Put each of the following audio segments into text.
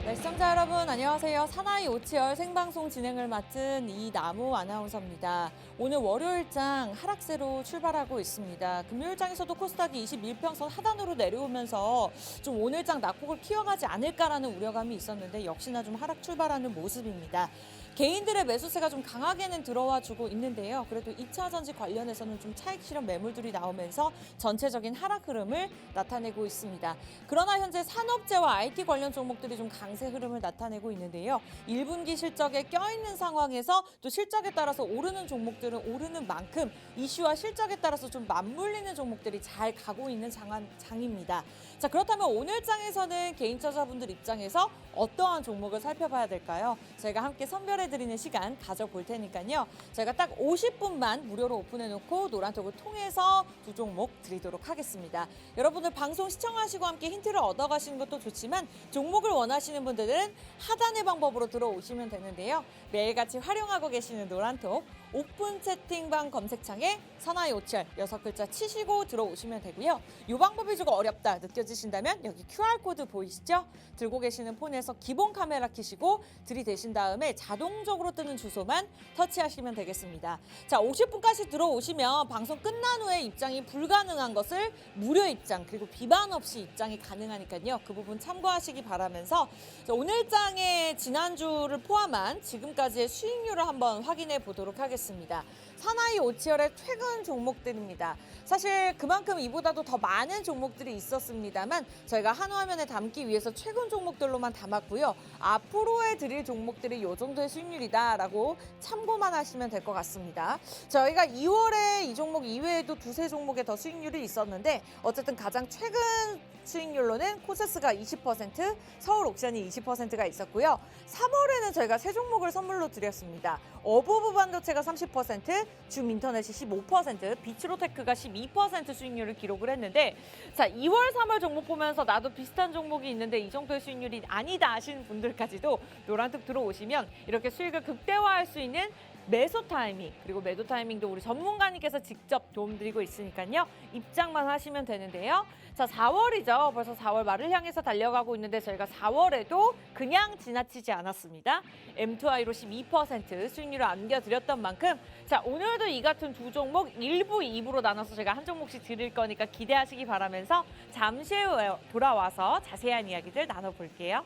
네, 시청자 여러분 안녕하세요. 사나이 오치열 생방송 진행을 맡은 이나무 아나운서입니다. 오늘 월요일장 하락세로 출발하고 있습니다. 금요일장에서도 코스닥이 21평선 하단으로 내려오면서 좀 오늘장 낙폭을 키워가지 않을까라는 우려감이 있었는데 역시나 좀 하락 출발하는 모습입니다. 개인들의 매수세가 좀 강하게는 들어와 주고 있는데요. 그래도 2차 전지 관련해서는 좀 차익 실현 매물들이 나오면서 전체적인 하락 흐름을 나타내고 있습니다. 그러나 현재 산업재와 IT 관련 종목들이 좀 강세 흐름을 나타내고 있는데요. 1분기 실적에 껴있는 상황에서 또 실적에 따라서 오르는 종목들은 오르는 만큼 이슈와 실적에 따라서 좀 맞물리는 종목들이 잘 가고 있는 장입니다. 자, 그렇다면 오늘 장에서는 개인 투자자분들 입장에서 어떠한 종목을 살펴봐야 될까요? 저희가 함께 선별해드리는 시간 가져볼 테니까요. 저희가 딱 50분만 무료로 오픈해놓고 노란톡을 통해서 두 종목 드리도록 하겠습니다. 여러분들 방송 시청하시고 함께 힌트를 얻어가시는 것도 좋지만 종목을 원하시는 분들은 하단의 방법으로 들어오시면 되는데요. 매일같이 활용하고 계시는 노란톡 오픈 채팅방 검색창에 사나이 오치열 6글자 치시고 들어오시면 되고요. 이 방법이 조금 어렵다 느껴지신다면 여기 QR코드 보이시죠? 들고 계시는 폰에서 기본 카메라 켜시고 들이대신 다음에 자동적으로 뜨는 주소만 터치하시면 되겠습니다. 자, 50분까지 들어오시면 방송 끝난 후에 입장이 불가능한 것을 무료 입장 그리고 비반 없이 입장이 가능하니까요. 그 부분 참고하시기 바라면서 오늘 장의 지난주를 포함한 지금까지의 수익률을 한번 확인해 보도록 하겠습니다. 사나이 오치열의 최근 종목들입니다. 사실 그만큼 이보다도 더 많은 종목들이 있었습니다만 저희가 한 화면에 담기 위해서 최근 종목들로만 담았고요. 앞으로에 드릴 종목들이 이 정도의 수익률이다라고 참고만 하시면 될 것 같습니다. 저희가 2월에 이 종목 이외에도 두세 종목에 더 수익률이 있었는데 어쨌든 가장 최근 수익률로는 코세스가 20%, 서울옥션이 20%가 있었고요. 3월에는 저희가 세 종목을 선물로 드렸습니다. 어부부 반도체가 30%, 줌인터넷이 15%, 비츠로테크가 12% 수익률을 기록을 했는데 자, 2월, 3월 종목 보면서 나도 비슷한 종목이 있는데 이 정도의 수익률이 아니다 하시는 분들까지도 노란톡 들어오시면 이렇게 수익을 극대화할 수 있는 매수 타이밍 그리고 매도 타이밍도 우리 전문가님께서 직접 도움드리고 있으니까요. 입장만 하시면 되는데요. 자, 4월이죠. 벌써 4월 말을 향해서 달려가고 있는데 저희가 4월에도 그냥 지나치지 않았습니다. M2I로 12% 수익률을 안겨드렸던 만큼 자, 오늘도 이 같은 두 종목 1부, 2부로 나눠서 제가 한 종목씩 드릴 거니까 기대하시기 바라면서 잠시 후에 돌아와서 자세한 이야기들 나눠볼게요.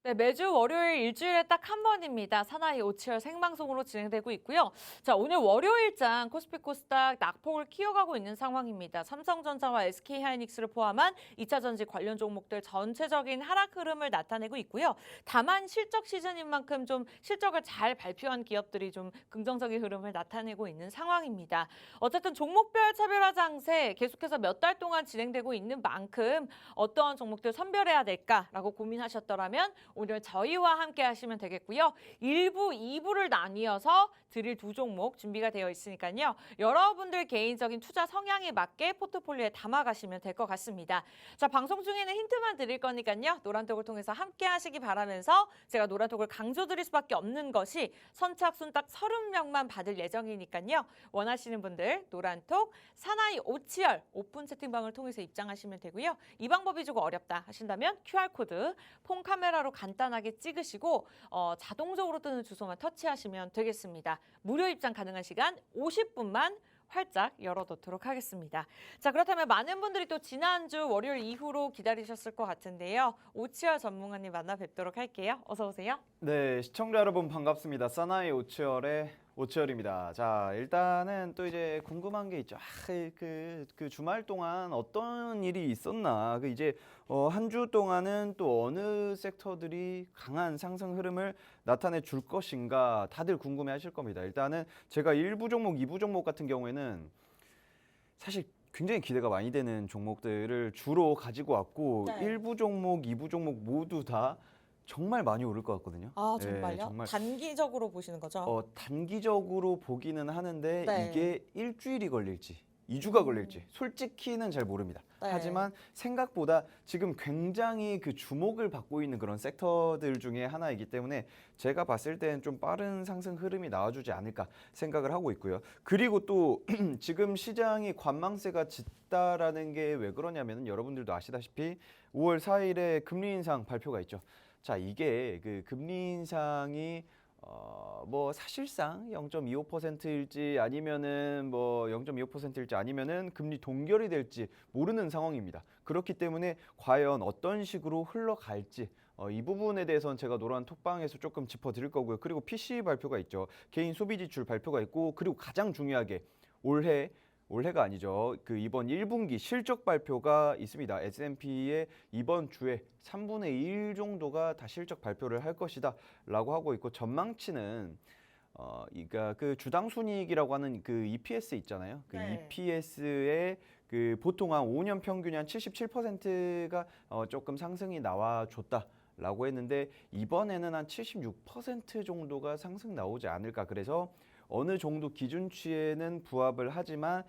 네, 매주 월요일 일주일에 딱 한 번입니다. 사나이 오치열 생방송으로 진행되고 있고요. 자, 오늘 월요일장 코스피 코스닥 낙폭을 키워가고 있는 상황입니다. 삼성전자와 SK하이닉스를 포함한 2차 전지 관련 종목들 전체적인 하락 흐름을 나타내고 있고요. 다만 실적 시즌인 만큼 좀 실적을 잘 발표한 기업들이 좀 긍정적인 흐름을 나타내고 있는 상황입니다. 어쨌든 종목별 차별화 장세 계속해서 몇 달 동안 진행되고 있는 만큼 어떠한 종목들 선별해야 될까라고 고민하셨더라면 오늘 저희와 함께 하시면 되겠고요. 1부, 2부를 나뉘어서 드릴 두 종목 준비가 되어 있으니까요. 여러분들 개인적인 투자 성향에 맞게 포트폴리오에 담아가시면 될 것 같습니다. 자, 방송 중에는 힌트만 드릴 거니까요. 노란톡을 통해서 함께 하시기 바라면서 제가 노란톡을 강조드릴 수밖에 없는 것이 선착순 딱 30명만 받을 예정이니까요. 원하시는 분들 노란톡 사나이 오치열 오픈 채팅방을 통해서 입장하시면 되고요. 이 방법이 조금 어렵다 하신다면 QR코드 폰 카메라로 간단하게 찍으시고 자동적으로 뜨는 주소만 터치하시면 되겠습니다. 무료 입장 가능한 시간 50분만 활짝 열어놓도록 하겠습니다. 자, 그렇다면 많은 분들이 또 지난주 월요일 이후로 기다리셨을 것 같은데요. 오치열 전문가님 만나 뵙도록 할게요. 어서 오세요. 네, 시청자 여러분 반갑습니다. 사나이 오치열의 오치열입니다. 자, 일단은 또 이제 궁금한 게 있죠. 그 주말 동안 어떤 일이 있었나? 이제 한 주 동안은 또 어느 섹터들이 강한 상승 흐름을 나타내 줄 것인가? 다들 궁금해하실 겁니다. 일단은 제가 1부 종목, 2부 종목 같은 경우에는 사실 굉장히 기대가 많이 되는 종목들을 주로 가지고 왔고 네. 1부 종목, 2부 종목 모두 다 정말 많이 오를 것 같거든요. 아, 네, 정말요? 정말 단기적으로 보시는 거죠? 단기적으로 보기는 하는데 네. 이게 일주일이 걸릴지 2주가 걸릴지 솔직히는 잘 모릅니다. 네. 하지만 생각보다 지금 굉장히 그 주목을 받고 있는 그런 섹터들 중에 하나이기 때문에 제가 봤을 때는 좀 빠른 상승 흐름이 나와주지 않을까 생각을 하고 있고요. 그리고 또 지금 시장이 관망세가 짙다라는 게 왜 그러냐면 여러분들도 아시다시피 5월 4일에 금리 인상 발표가 있죠. 자, 이게 그 금리 인상이 뭐 사실상 0.25%일지 아니면은 뭐 0.25%일지 아니면은 금리 동결이 될지 모르는 상황입니다. 그렇기 때문에 과연 어떤 식으로 흘러갈지 이 부분에 대해서는 제가 노란 톡방에서 조금 짚어드릴 거고요. 그리고 PCE 발표가 있죠. 개인 소비 지출 발표가 있고, 그리고 가장 중요하게 올해가 아니죠. 그 이번 1분기 실적 발표가 있습니다. S&P의 이번 주에 3분의 1 정도가 다 실적 발표를 할 것이다 라고 하고 있고, 전망치는 그러니까 그 주당 순이익이라고 하는 그 EPS 있잖아요. 그 네. EPS의 그 보통 한 5년 평균이 한 77%가 조금 상승이 나와줬다. 라고 했는데 이번에는 한 76% 정도가 상승 나오지 않을까. 그래서 어느 정도 기준치에는 부합을 하지만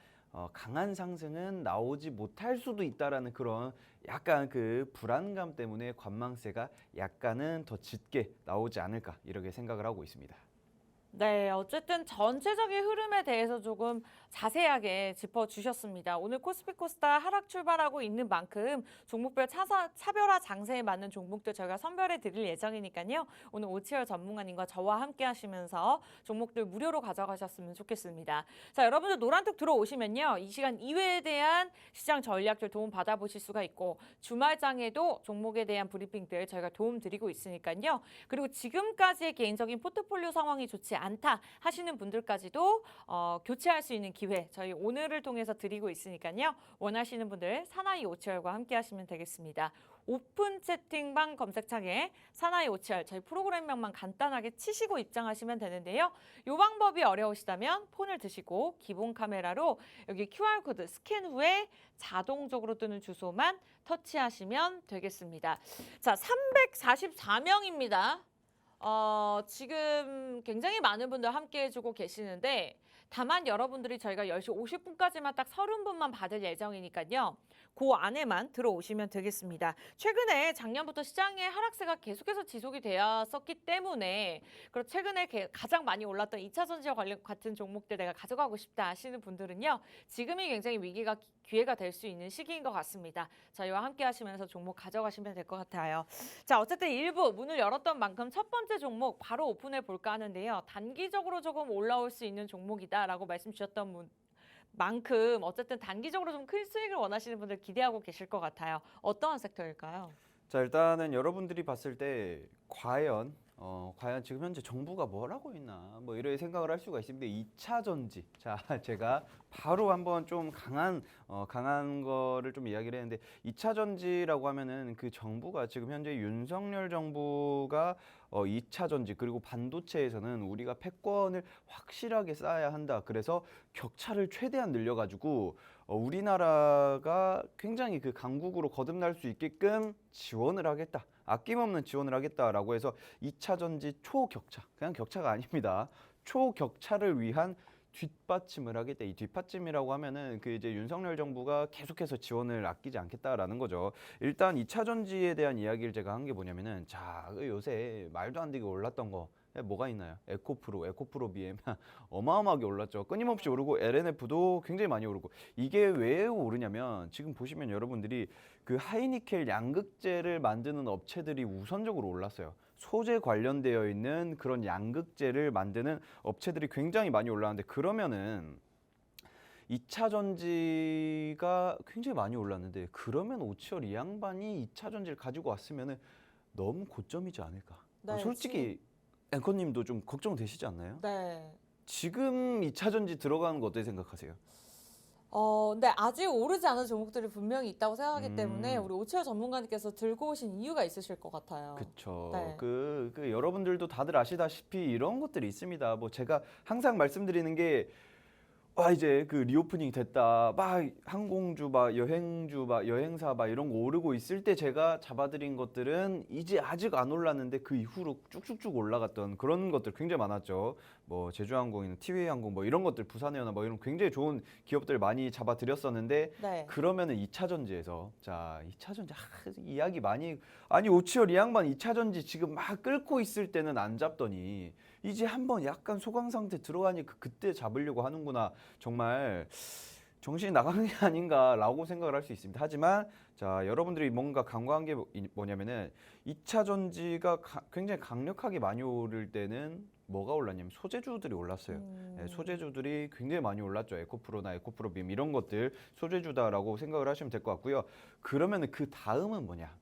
강한 상승은 나오지 못할 수도 있다라는 그런 약간 그 불안감 때문에 관망세가 약간은 더 짙게 나오지 않을까 이렇게 생각을 하고 있습니다. 네, 어쨌든 전체적인 흐름에 대해서 조금 자세하게 짚어주셨습니다. 오늘 코스피 코스닥 하락 출발하고 있는 만큼 종목별 차별화 장세에 맞는 종목들 저희가 선별해 드릴 예정이니까요. 오늘 오치열 전문가님과 저와 함께 하시면서 종목들 무료로 가져가셨으면 좋겠습니다. 자, 여러분들 노란톡 들어오시면요. 이 시간 이외에 대한 시장 전략들 도움 받아보실 수가 있고, 주말장에도 종목에 대한 브리핑들 저희가 도움 드리고 있으니까요. 그리고 지금까지의 개인적인 포트폴리오 상황이 좋지 않다 하시는 분들까지도 교체할 수 있는 기회 저희 오늘을 통해서 드리고 있으니까요. 원하시는 분들 사나이 오치열과 함께 하시면 되겠습니다. 오픈 채팅방 검색창에 사나이 오치열 저희 프로그램명만 간단하게 치시고 입장하시면 되는데요. 이 방법이 어려우시다면 폰을 드시고 기본 카메라로 여기 QR코드 스캔 후에 자동적으로 뜨는 주소만 터치하시면 되겠습니다. 자, 344명입니다. 지금 굉장히 많은 분들 함께 해주고 계시는데, 다만 여러분들이 저희가 10시 50분까지만 딱 30분만 받을 예정이니까요. 그 안에만 들어오시면 되겠습니다. 최근에 작년부터 시장의 하락세가 계속해서 지속이 되었었기 때문에, 그리고 최근에 가장 많이 올랐던 2차 전지와 관련 같은 종목들 내가 가져가고 싶다 하시는 분들은요. 지금이 굉장히 기회가 될 수 있는 시기인 것 같습니다. 저희와 함께 하시면서 종목 가져가시면 될 것 같아요. 자, 어쨌든 일부 문을 열었던 만큼 첫 번째 종목 바로 오픈해 볼까 하는데요. 단기적으로 조금 올라올 수 있는 종목이다라고 말씀 주셨던 만큼 어쨌든 단기적으로 좀 큰 수익을 원하시는 분들 기대하고 계실 것 같아요. 어떠한 섹터일까요? 자, 일단은 여러분들이 봤을 때 과연 지금 현재 정부가 뭘 하고 있나 뭐 이런 생각을 할 수가 있습니다. 2차 전지. 자, 제가 바로 한번 좀 강한 거를 좀 이야기를 했는데, 2차 전지라고 하면은 그 정부가 지금 현재 윤석열 정부가 2차 전지 그리고 반도체에서는 우리가 패권을 확실하게 쌓아야 한다. 그래서 격차를 최대한 늘려가지고 우리나라가 굉장히 그 강국으로 거듭날 수 있게끔 지원을 하겠다. 아낌없는 지원을 하겠다라고 해서 2차 전지 초격차, 그냥 격차가 아닙니다. 초격차를 위한 뒷받침을 하겠다. 이 뒷받침이라고 하면은 그 이제 윤석열 정부가 계속해서 지원을 아끼지 않겠다라는 거죠. 일단 2차 전지에 대한 이야기를 제가 한 게 뭐냐면은 자, 요새 말도 안 되게 올랐던 거 뭐가 있나요? 에코프로 BM 어마어마하게 올랐죠. 끊임없이 오르고 LNF도 굉장히 많이 오르고 이게 왜 오르냐면 지금 보시면 여러분들이 그 하이니켈 양극재를 만드는 업체들이 우선적으로 올랐어요. 소재 관련되어 있는 그런 양극재를 만드는 업체들이 굉장히 많이 올랐는데 그러면은 2차 전지가 굉장히 많이 올랐는데 그러면 오치열 이 양반이 2차 전지를 가지고 왔으면은 너무 고점이지 않을까? 네, 솔직히 앵커님도 좀 걱정되시지 않나요? 네. 지금 2차 전지 들어가는 거 어떻게 생각하세요? 근데 아직 오르지 않은 종목들이 분명히 있다고 생각하기 때문에 음. 우리 오치열 전문가님께서 들고 오신 이유가 있으실 것 같아요. 그쵸. 네. 그 여러분들도 다들 아시다시피 이런 것들이 있습니다. 뭐 제가 항상 말씀드리는 게 이제 그 리오프닝 됐다. 막 항공주, 막 여행주, 막 여행사, 막 이런 거 오르고 있을 때 제가 잡아드린 것들은 이제 아직 안 올랐는데 그 이후로 쭉쭉쭉 올라갔던 그런 것들 굉장히 많았죠. 뭐 제주항공이나 티웨이항공 뭐 이런 것들, 부산에어나 뭐 이런 굉장히 좋은 기업들 많이 잡아드렸었는데 네. 그러면은 2차 전지에서 자 2차 전지 이야기 많이 아니 오치열 이 양반 2차 전지 지금 막 끓고 있을 때는 안 잡더니 이제 한번 약간 소강 상태 들어가니까 그때 잡으려고 하는구나. 정말 정신이 나간 게 아닌가라고 생각을 할 수 있습니다. 하지만 자 여러분들이 뭔가 간과한 게 뭐냐면은 2차 전지가 굉장히 강력하게 많이 오를 때는 뭐가 올랐냐면 소재주들이 올랐어요. 네, 소재주들이 굉장히 많이 올랐죠. 에코프로나 에코프로빔 이런 것들 소재주다라고 생각을 하시면 될 것 같고요. 그러면은 그 다음은 뭐냐?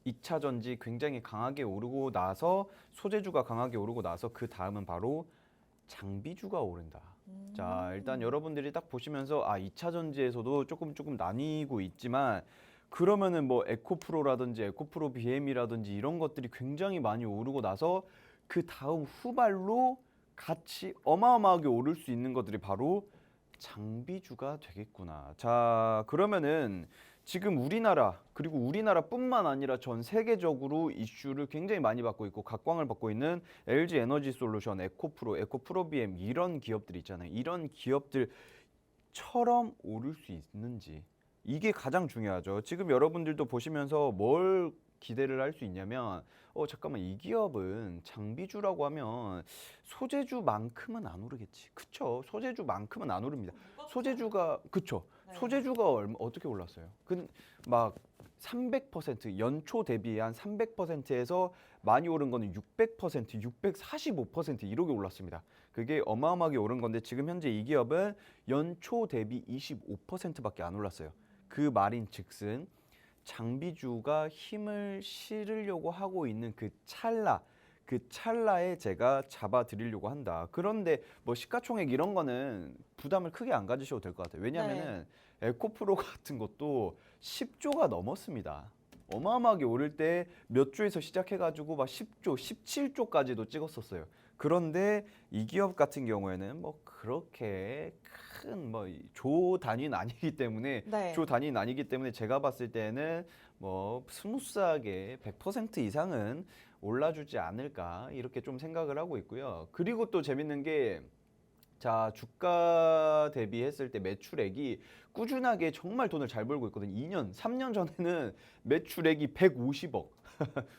2차 전지 굉장히 강하게 오르고 나서 소재주가 강하게 오르고 나서 그 다음은 바로 장비주가 오른다. 자, 일단 여러분들이 딱 보시면서 2차 전지에서도 조금 나뉘고 있지만 그러면은 뭐 에코프로라든지 에코프로 BM이라든지 이런 것들이 굉장히 많이 오르고 나서 그 다음 후발로 같이 어마어마하게 오를 수 있는 것들이 바로 장비주가 되겠구나. 자, 그러면은 지금 우리나라 그리고 우리나라뿐만 아니라 전 세계적으로 이슈를 굉장히 많이 받고 있고 각광을 받고 있는 LG 에너지 솔루션, 에코프로, 에코프로 BM 이런 기업들이 있잖아요. 이런 기업들처럼 오를 수 있는지 이게 가장 중요하죠. 지금 여러분들도 보시면서 뭘 기대를 할 수 있냐면 잠깐만 이 기업은 장비주라고 하면 소재주만큼은 안 오르겠지. 그쵸? 소재주만큼은 안 오릅니다. 소재주가 그쵸? 네. 소재주가 어떻게 올랐어요? 막 300% 연초 대비 한 300%에서 많이 오른 거는 600%, 645% 이렇게 올랐습니다. 그게 어마어마하게 오른 건데 지금 현재 이 기업은 연초 대비 25%밖에 안 올랐어요. 그 말인즉슨 장비주가 힘을 실으려고 하고 있는 그 찰나에 제가 잡아드리려고 한다. 그런데 뭐 시가총액 이런 거는 부담을 크게 안 가지셔도 될 것 같아요. 왜냐하면은 에코프로 같은 것도 10조가 넘었습니다. 어마어마하게 오를 때 몇 조에서 시작해가지고 막 10조, 17조까지도 찍었었어요. 그런데 이 기업 같은 경우에는 뭐 그렇게 큰 뭐 조 단위는 아니기 때문에 네. 조 단위는 아니기 때문에 제가 봤을 때는 뭐 스무스하게 100% 이상은 올라주지 않을까 이렇게 좀 생각을 하고 있고요. 그리고 또 재밌는 게 자, 주가 대비했을 때 매출액이 꾸준하게 정말 돈을 잘 벌고 있거든요. 2년, 3년 전에는 매출액이 150억.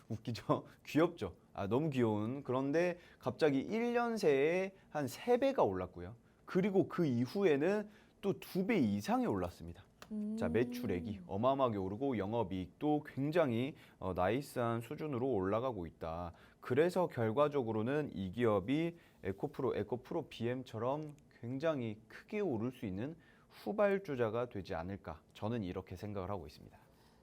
웃기죠? 귀엽죠? 너무 귀여운. 그런데 갑자기 1년 새에 한 3배가 올랐고요. 그리고 그 이후에는 또 2배 이상이 올랐습니다. 자, 매출액이 어마어마하게 오르고 영업이익도 굉장히 나이스한 수준으로 올라가고 있다. 그래서 결과적으로는 이 기업이 에코프로 BM처럼 굉장히 크게 오를 수 있는 후발주자가 되지 않을까. 저는 이렇게 생각을 하고 있습니다.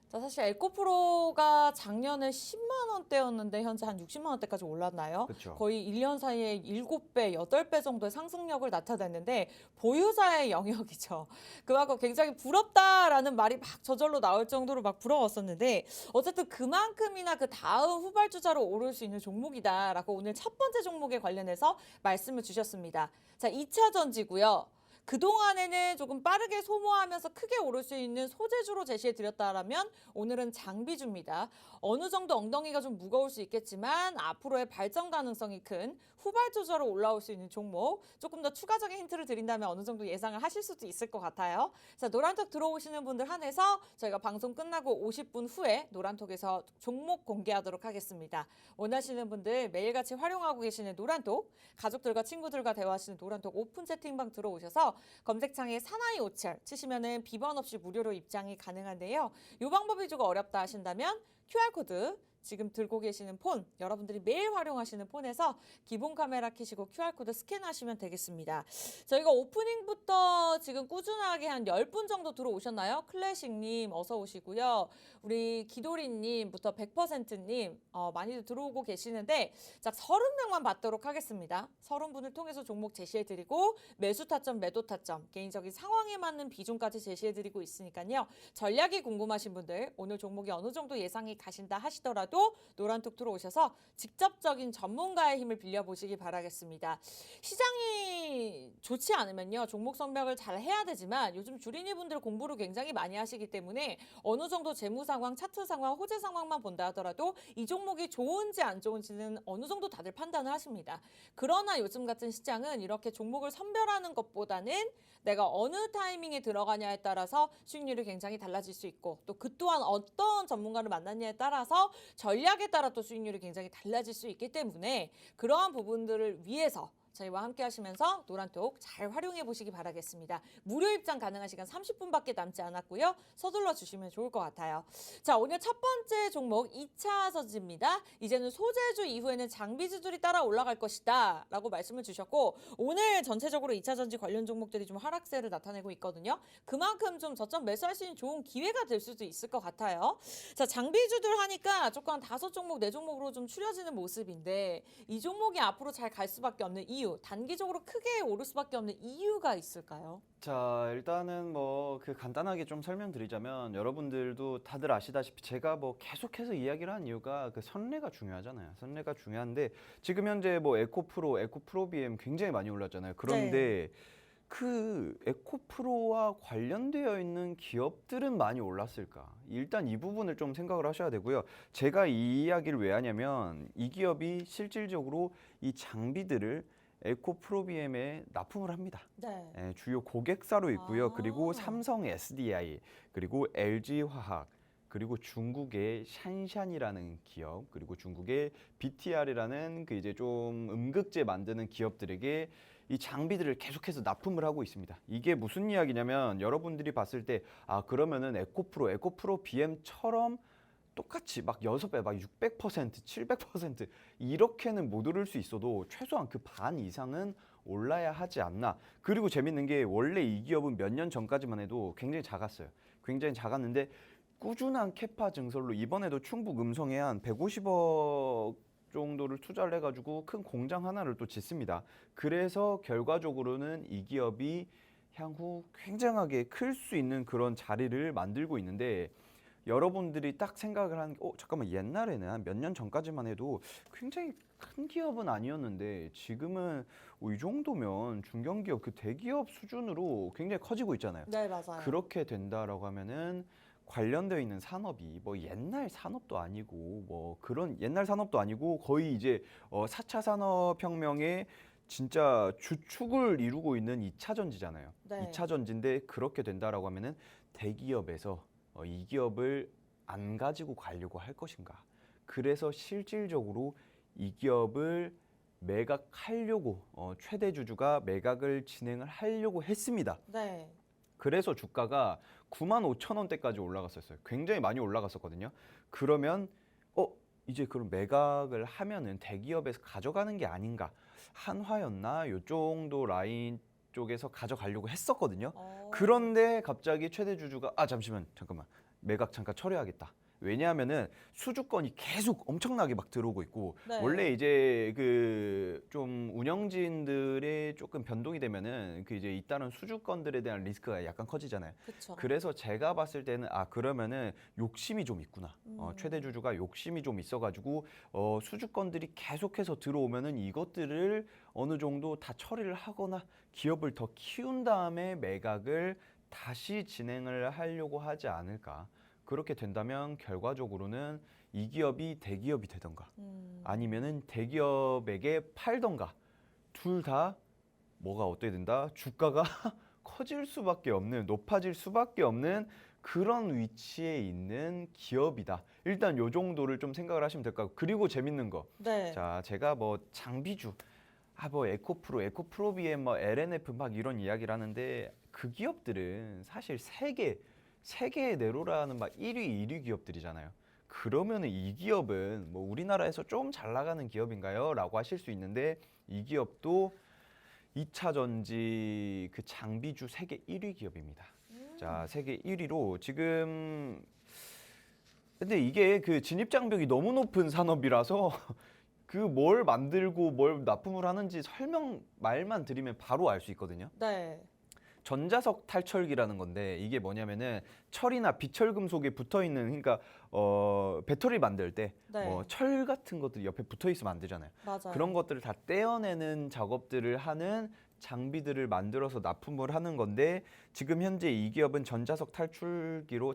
자, 사실 에코프로가 작년에 10만 원대였는데 현재 한 60만 원대까지 올랐나요? 그렇죠. 거의 1년 사이에 7배, 8배 정도의 상승력을 나타냈는데 보유자의 영역이죠. 그만큼 굉장히 부럽다라는 말이 막 저절로 나올 정도로 막 부러웠었는데 어쨌든 그만큼이나 그 다음 후발주자로 오를 수 있는 종목이다라고 오늘 첫 번째 종목에 관련해서 말씀을 주셨습니다. 자, 2차 전지고요. 그동안에는 조금 빠르게 소모하면서 크게 오를 수 있는 소재주로 제시해 드렸다라면 오늘은 장비주입니다. 어느 정도 엉덩이가 좀 무거울 수 있겠지만 앞으로의 발전 가능성이 큰 후발주자로 올라올 수 있는 종목, 조금 더 추가적인 힌트를 드린다면 어느 정도 예상을 하실 수도 있을 것 같아요. 자, 노란톡 들어오시는 분들 한해서 저희가 방송 끝나고 50분 후에 노란톡에서 종목 공개하도록 하겠습니다. 원하시는 분들 매일같이 활용하고 계시는 노란톡, 가족들과 친구들과 대화하시는 노란톡 오픈 채팅방 들어오셔서 검색창에 사나이 오철 치시면은 비번 없이 무료로 입장이 가능한데요. 이 방법이 조금 어렵다 하신다면 QR코드 지금 들고 계시는 폰, 여러분들이 매일 활용하시는 폰에서 기본 카메라 켜시고 QR코드 스캔하시면 되겠습니다. 저희가 오프닝부터 지금 꾸준하게 한 10분 정도 들어오셨나요? 클래식님 어서 오시고요. 우리 기도리님부터 100%님 많이들 들어오고 계시는데 자, 30명만 받도록 하겠습니다. 30분을 통해서 종목 제시해드리고 매수 타점, 매도 타점, 개인적인 상황에 맞는 비중까지 제시해드리고 있으니까요. 전략이 궁금하신 분들 오늘 종목이 어느 정도 예상이 가신다 하시더라도 노란톡 들어오셔서 직접적인 전문가의 힘을 빌려보시기 바라겠습니다. 시장이 좋지 않으면요. 종목 선별을 잘 해야 되지만 요즘 주린이 분들 공부를 굉장히 많이 하시기 때문에 어느 정도 재무 상황, 차트 상황, 호재 상황만 본다 하더라도 이 종목이 좋은지 안 좋은지는 어느 정도 다들 판단을 하십니다. 그러나 요즘 같은 시장은 이렇게 종목을 선별하는 것보다는 내가 어느 타이밍에 들어가냐에 따라서 수익률이 굉장히 달라질 수 있고 또 그 또한 어떤 전문가를 만났냐에 따라서 전략에 따라 또 수익률이 굉장히 달라질 수 있기 때문에 그러한 부분들을 위해서 저희와 함께 하시면서 노란톡 잘 활용해 보시기 바라겠습니다. 무료 입장 가능한 시간 30분밖에 남지 않았고요. 서둘러 주시면 좋을 것 같아요. 자, 오늘 첫 번째 종목 2차 전지입니다. 이제는 소재주 이후에는 장비주들이 따라 올라갈 것이다 라고 말씀을 주셨고 오늘 전체적으로 2차 전지 관련 종목들이 좀 하락세를 나타내고 있거든요. 그만큼 좀 저점 매수할 수 있는 좋은 기회가 될 수도 있을 것 같아요. 자, 장비주들 하니까 조금 한 5종목, 4종목으로 좀 추려지는 모습인데 이 종목이 앞으로 잘 갈 수밖에 없는 이유, 단기적으로 크게 오를 수밖에 없는 이유가 있을까요? 자, 일단은 뭐 간단하게 좀 설명드리자면 여러분들도 다들 아시다시피 제가 뭐 계속해서 이야기를 한 이유가 선례가 중요하잖아요. 선례가 중요한데 지금 현재 뭐 에코프로, 에코프로비엠 굉장히 많이 올랐잖아요. 그런데 그 에코프로와 관련되어 있는 기업들은 많이 올랐을까? 일단 이 부분을 좀 생각을 하셔야 되고요. 제가 이 이야기를 왜 하냐면 이 기업이 실질적으로 이 장비들을 에코프로비엠에 납품을 합니다. 네. 주요 고객사로 있고요. 아. 그리고 삼성 SDI, 그리고 LG화학, 그리고 중국의 샨샨이라는 기업, 그리고 중국의 BTR이라는 그 이제 좀 음극재 만드는 기업들에게 이 장비들을 계속해서 납품을 하고 있습니다. 이게 무슨 이야기냐면 여러분들이 봤을 때 그러면은 에코프로 BM처럼 똑같이 막 6배, 막 600%, 700% 이렇게는 못 오를 수 있어도 최소한 그 반 이상은 올라야 하지 않나. 그리고 재밌는 게 원래 이 기업은 몇 년 전까지만 해도 굉장히 작았어요. 굉장히 작았는데 꾸준한 캐파 증설로 이번에도 충북 음성에 한 150억 정도를 투자를 해가지고 큰 공장 하나를 또 짓습니다. 그래서 결과적으로는 이 기업이 향후 굉장하게 클 수 있는 그런 자리를 만들고 있는데 여러분들이 딱 생각을 하는 게 잠깐만 옛날에는 한 몇 년 전까지만 해도 굉장히 큰 기업은 아니었는데 지금은 이 정도면 중견기업 그 대기업 수준으로 굉장히 커지고 있잖아요. 네, 맞아요. 그렇게 된다라고 하면은 관련되어 있는 산업이 뭐 옛날 산업도 아니고 뭐 그런 옛날 산업도 아니고 거의 이제 4차 산업혁명의 진짜 주축을 이루고 있는 2차 전지잖아요. 네. 2차 전지인데 그렇게 된다라고 하면은 대기업에서 이 기업을 안 가지고 가려고 할 것인가. 그래서 실질적으로 이 기업을 매각하려고 최대 주주가 매각을 진행을 하려고 했습니다. 네. 그래서 주가가 95,000원대까지 올라갔었어요. 굉장히 많이 올라갔었거든요. 그러면 이제 그럼 매각을 하면은 대기업에서 가져가는 게 아닌가. 한화였나? 요 정도 라인 쪽에서 가져가려고 했었거든요. 그런데 갑자기 최대 주주가 잠깐만 매각 잠깐 처리하겠다. 왜냐하면은 수주권이 계속 엄청나게 막 들어오고 있고 네. 원래 이제 그 좀 운영진들의 조금 변동이 되면은 그 이제 잇따른 수주권들에 대한 리스크가 약간 커지잖아요. 그렇죠. 그래서 제가 봤을 때는 그러면은 욕심이 좀 있구나. 최대 음. 주주가 욕심이 좀 있어가지고 수주권들이 계속해서 들어오면은 이것들을 어느 정도 다 처리를 하거나 기업을 더 키운 다음에 매각을 다시 진행을 하려고 하지 않을까. 그렇게 된다면 결과적으로는 이 기업이 대기업이 되던가 아니면은 대기업에게 팔던가 둘 다 뭐가 어떻게 된다? 주가가 커질 수밖에 없는 높아질 수밖에 없는 그런 위치에 있는 기업이다. 일단 요 정도를 좀 생각을 하시면 될 것 같고 그리고 재밌는 거. 네. 자, 제가 뭐 장비주 뭐 에코프로, 뭐 LNF 막 이런 이야기를 하는데 그 기업들은 사실 세계 내로라는 막 1위 기업들이잖아요. 그러면은 이 기업은 뭐 우리나라에서 좀 잘 나가는 기업인가요? 라고 하실 수 있는데 이 기업도 2차 전지 그 장비주 세계 1위 기업입니다. 자, 세계 1위로 지금 근데 이게 그 진입 장벽이 너무 높은 산업이라서 그 뭘 만들고 뭘 납품을 하는지 말만 드리면 바로 알 수 있거든요. 네. 전자석 탈철기라는 건데 이게 뭐냐면은 철이나 비철 금속에 붙어 있는 그러니까 배터리 만들 때 뭐 네. 철 같은 것들이 옆에 붙어 있으면 안 되잖아요. 맞아요. 그런 것들을 다 떼어내는 작업들을 하는 장비들을 만들어서 납품을 하는 건데 지금 현재 이 기업은 전자석 탈철기로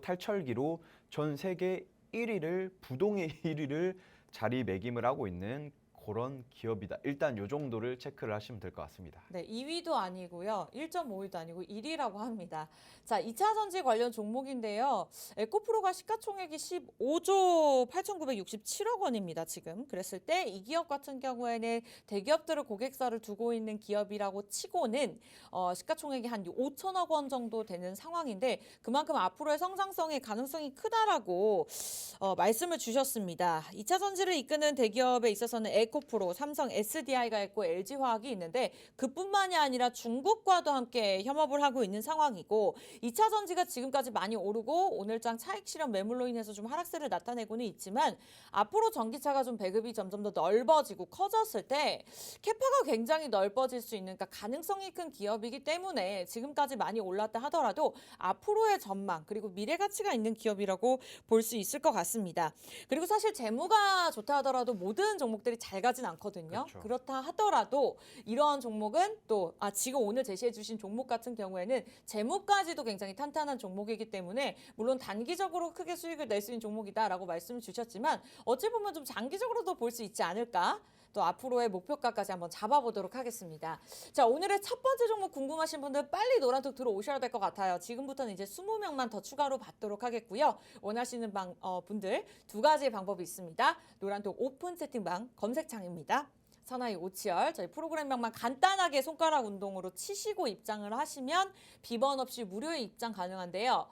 전 세계 1위를 부동의 1위를 자리매김을 하고 있는 그런 기업이다. 일단 요 정도를 체크를 하시면 될 것 같습니다. 네, 2위도 아니고요. 1.5위도 아니고 1위라고 합니다. 자, 2차 전지 관련 종목인데요. 에코프로가 시가총액이 15조 8,967억 원입니다, 지금. 그랬을 때 이 기업 같은 경우에는 대기업들을 고객사를 두고 있는 기업이라고 치고는 시가총액이 한 5천억 원 정도 되는 상황인데 그만큼 앞으로의 성장성의 가능성이 크다라고 말씀을 주셨습니다. 2차 전지를 이끄는 대기업에 있어서는 에코프로, 삼성, SDI가 있고 LG화학이 있는데 그뿐만이 아니라 중국과도 함께 협업을 하고 있는 상황이고 2차 전지가 지금까지 많이 오르고 오늘장 차익 실현 매물로 인해서 좀 하락세를 나타내고는 있지만 앞으로 전기차가 좀 배급이 점점 더 넓어지고 커졌을 때 캐파가 굉장히 넓어질 수 있는 그러니까 가능성이 큰 기업이기 때문에 지금까지 많이 올랐다 하더라도 앞으로의 전망 그리고 미래 가치가 있는 기업이라고 볼 수 있을 것 같습니다. 그리고 사실 재무가 좋다 하더라도 모든 종목들이 잘 가진 않거든요. 그렇죠. 그렇다 하더라도 이러한 종목은 또 지금 오늘 제시해 주신 종목 같은 경우에는 재무까지도 굉장히 탄탄한 종목이기 때문에 물론 단기적으로 크게 수익을 낼 수 있는 종목이다라고 말씀을 주셨지만 어찌 보면 좀 장기적으로도 볼 수 있지 않을까? 또 앞으로의 목표가까지 한번 잡아보도록 하겠습니다. 자, 오늘의 첫 번째 종목 궁금하신 분들 빨리 노란톡 들어오셔야 될 것 같아요. 지금부터는 이제 20명만 더 추가로 받도록 하겠고요. 원하시는 분들 두 가지의 방법이 있습니다. 노란톡 오픈 채팅방 검색창입니다. 사나이 오치열 저희 프로그램명만 간단하게 손가락 운동으로 치시고 입장을 하시면 비번 없이 무료의 입장 가능한데요.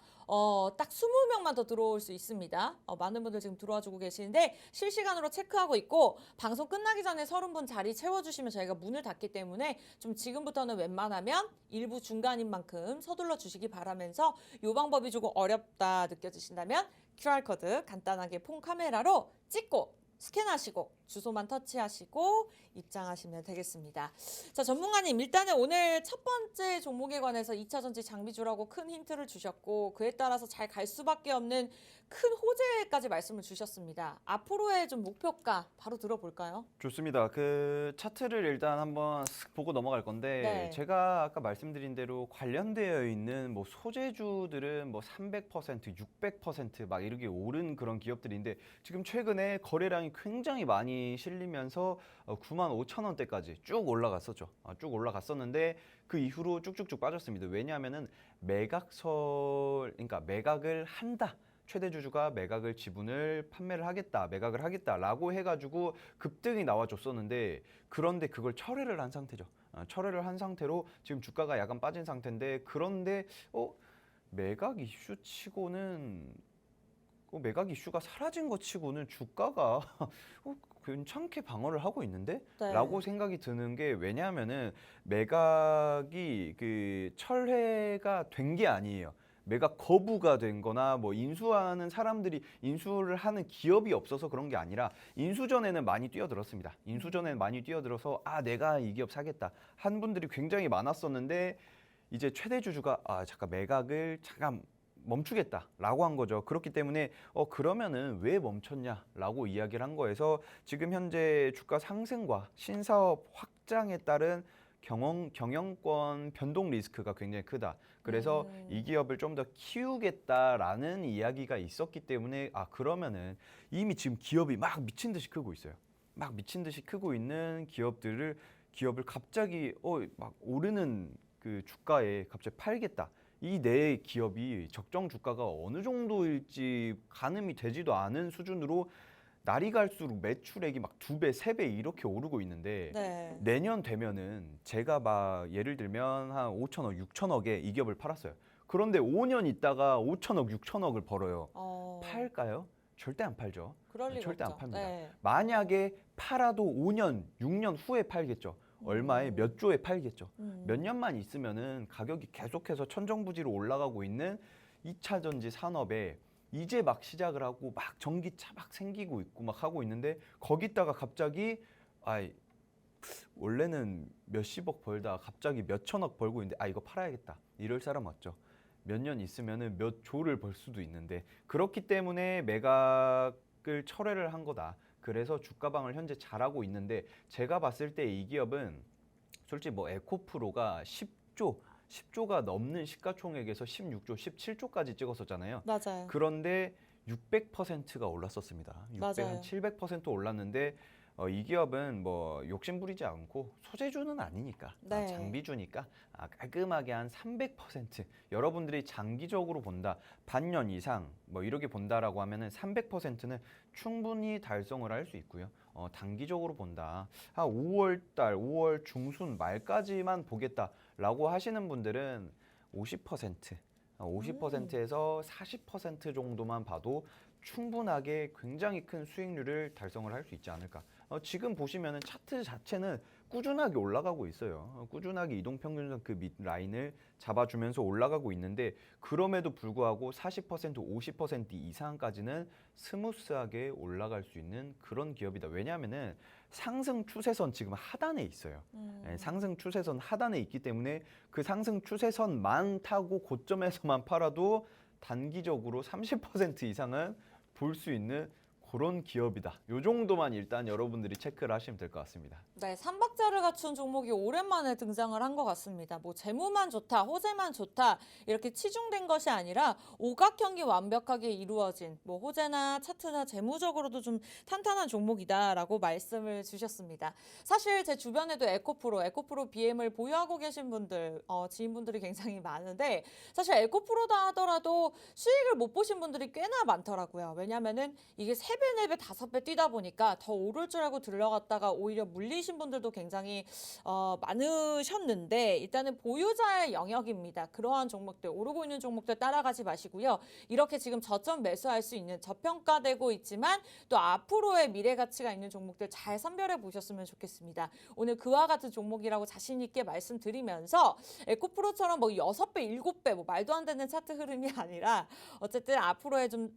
딱 20명만 더 들어올 수 있습니다. 많은 분들 지금 들어와 주고 계시는데 실시간으로 체크하고 있고 방송 끝나기 전에 30분 자리 채워주시면 저희가 문을 닫기 때문에 좀 지금부터는 웬만하면 일부 중간인 만큼 서둘러 주시기 바라면서 이 방법이 조금 어렵다 느껴지신다면 QR코드 간단하게 폰 카메라로 찍고 스캔하시고 주소만 터치하시고 입장하시면 되겠습니다. 자, 전문가님 일단은 오늘 첫 번째 종목에 관해서 2차 전지 장비주라고 큰 힌트를 주셨고 그에 따라서 잘 갈 수밖에 없는 큰 호재까지 말씀을 주셨습니다. 앞으로의 좀 목표가 바로 들어볼까요? 좋습니다. 그 차트를 일단 한번 쓱 보고 넘어갈 건데 네. 제가 아까 말씀드린 대로 관련되어 있는 뭐 소재주들은 뭐 300%, 600%막 이렇게 오른 그런 기업들인데 지금 최근에 거래량이 굉장히 많이 실리면서 9만 5천 원대까지 쭉 올라갔었죠. 쭉 올라갔었는데 그 이후로 쭉쭉쭉 빠졌습니다. 왜냐하면은 그러니까 매각을 한다. 최대 주주가 매각을 지분을 판매를 하겠다, 매각을 하겠다라고 해가지고 급등이 나와줬었는데 그런데 그걸 철회를 한 상태죠. 철회를 한 상태로 지금 주가가 약간 빠진 상태인데 그런데 매각 이슈 치고는 매각 이슈가 사라진 것 치고는 주가가 괜찮게 방어를 하고 있는데? 네. 라고 생각이 드는 게 왜냐하면은 매각이 그 철회가 된 게 아니에요. 매각 거부가 된 거나 뭐 인수하는 사람들이 인수를 하는 기업이 없어서 그런 게 아니라 인수 전에는 많이 뛰어들었습니다. 인수 전에는 많이 뛰어들어서 내가 이 기업 사겠다 한 분들이 굉장히 많았었는데 이제 최대 주주가 잠깐 매각을 잠깐 멈추겠다라고 한 거죠. 그렇기 때문에 그러면은 왜 멈췄냐라고 이야기를 한 거에서 지금 현재 주가 상승과 신사업 확장에 따른 경영권 변동 리스크가 굉장히 크다. 그래서 이 기업을 좀 더 키우겠다라는 이야기가 있었기 때문에 그러면은 이미 지금 기업이 막 미친 듯이 크고 있어요. 막 미친 듯이 크고 있는 기업을 갑자기 막 오르는 그 주가에 갑자기 팔겠다. 이 내 기업이 적정 주가가 어느 정도일지 가늠이 되지도 않은 수준으로 날이 갈수록 매출액이 막 2배, 3배 이렇게 오르고 있는데 네. 내년 되면은 제가 막 예를 들면 한 5천억, 6천억에 이 기업을 팔았어요. 그런데 5년 있다가 5천억, 6천억을 벌어요. 팔까요? 절대 안 팔죠. 그럴 리가 절대 안 없죠. 팝니다. 네. 만약에 팔아도 5년, 6년 후에 팔겠죠. 얼마에 몇 조에 팔겠죠. 몇 년만 있으면은 가격이 계속해서 천정부지로 올라가고 있는 2차 전지 산업에 이제 막 시작을 하고 막 전기차 막 생기고 있고 막 하고 있는데 거기다가 갑자기 원래는 몇십억 벌다 갑자기 몇천억 벌고 있는데 이거 팔아야겠다 이럴 사람 없죠. 몇 년 있으면은 몇 조를 벌 수도 있는데 그렇기 때문에 매각을 철회를 한 거다. 그래서 주가방을 현재 잘하고 있는데 제가 봤을 때 이 기업은 솔직히 뭐 에코프로가 10조가 넘는 시가총액에서 16조, 17조까지 찍었었잖아요. 맞아요. 그런데 600%가 올랐었습니다. 600, 맞아요. 한 700% 올랐는데 이 기업은 뭐 욕심 부리지 않고 소재주는 아니니까 네. 장비주니까 깔끔하게 한 300% 여러분들이 장기적으로 본다 반년 이상 뭐 이렇게 본다라고 하면은 300%는 충분히 달성을 할 수 있고요. 단기적으로 본다 한 5월 중순 말까지만 보겠다라고 하시는 분들은 50%에서 40% 정도만 봐도 충분하게 굉장히 큰 수익률을 달성을 할 수 있지 않을까. 지금 보시면은 차트 자체는 꾸준하게 올라가고 있어요. 꾸준하게 이동평균선 그 밑 라인을 잡아주면서 올라가고 있는데 그럼에도 불구하고 40%, 50% 이상까지는 스무스하게 올라갈 수 있는 그런 기업이다. 왜냐하면은 상승 추세선 지금 하단에 있어요. 상승 추세선 하단에 있기 때문에 그 상승 추세선만 타고 고점에서만 팔아도 단기적으로 30% 이상은 볼 수 있는 그런 기업이다. 요 정도만 일단 여러분들이 체크를 하시면 될 것 같습니다. 네, 삼박자를 갖춘 종목이 오랜만에 등장을 한 것 같습니다. 뭐 재무만 좋다, 호재만 좋다 이렇게 치중된 것이 아니라 오각형이 완벽하게 이루어진 뭐 호재나 차트나 재무적으로도 좀 탄탄한 종목이다라고 말씀을 주셨습니다. 사실 제 주변에도 에코프로 BM을 보유하고 계신 분들, 지인분들이 굉장히 많은데 사실 에코프로다 하더라도 수익을 못 보신 분들이 꽤나 많더라고요. 왜냐하면은 이게 3배, 4배, 5배 뛰다 보니까 더 오를 줄 알고 들러갔다가 오히려 물리신 분들도 굉장히 많으셨는데 일단은 보유자의 영역입니다. 그러한 종목들, 오르고 있는 종목들 따라가지 마시고요. 이렇게 지금 저점 매수할 수 있는 저평가되고 있지만 또 앞으로의 미래 가치가 있는 종목들 잘 선별해 보셨으면 좋겠습니다. 오늘 그와 같은 종목이라고 자신 있게 말씀드리면서 에코프로처럼 뭐 6배, 7배 뭐 말도 안 되는 차트 흐름이 아니라 어쨌든 앞으로의 좀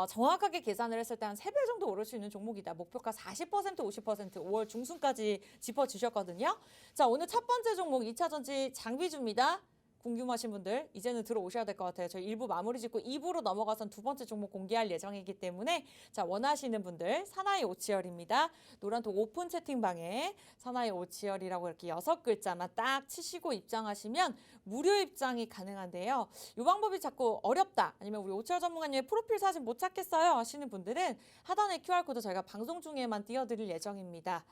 정확하게 계산을 했을 때 한 3배 정도 오를 수 있는 종목이다. 목표가 40%, 50% 5월 중순까지 짚어주셨거든요. 자, 오늘 첫 번째 종목 2차 전지 장비주입니다. 궁금하신 분들 이제는 들어오셔야 될 것 같아요. 저희 1부 마무리 짓고 2부로 넘어가선 두 번째 종목 공개할 예정이기 때문에 자, 원하시는 분들 사나이 오치열입니다. 노란톡 오픈 채팅방에 사나이 오치열이라고 이렇게 6글자만 딱 치시고 입장하시면 무료 입장이 가능한데요. 이 방법이 자꾸 어렵다 아니면 우리 오치열 전문가님의 프로필 사진 못 찾겠어요 하시는 분들은 하단에 QR코드 저희가 방송 중에만 띄워드릴 예정입니다.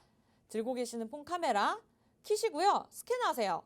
들고 계시는 폰 카메라 키시고요. 스캔하세요.